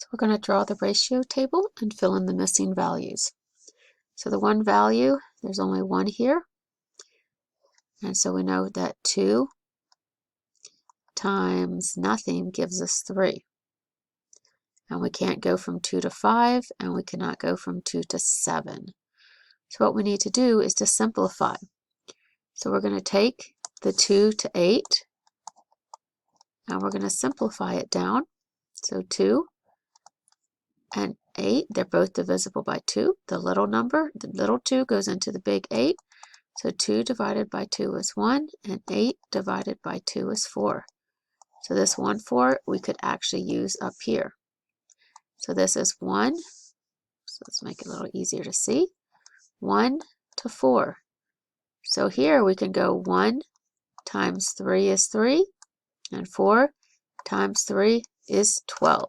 So we're going to draw the ratio table and fill in the missing values. So the one value, there's only one here. And so we know that 2 times nothing gives us 3. And we can't go from 2 to 5, and we cannot go from 2 to 7. So what we need to do is to simplify. So we're going to take the 2 to 8, and we're going to simplify it down. So 2 and 8, they're both divisible by 2. The little number, the little 2 goes into the big 8. So 2 divided by 2 is 1, and 8 divided by 2 is 4. So this 1, 4 we could actually use up here. So this is 1. So let's make it a little easier to see. 1 to 4. So here we can go 1 times 3 is 3, and 4 times 3 is 12.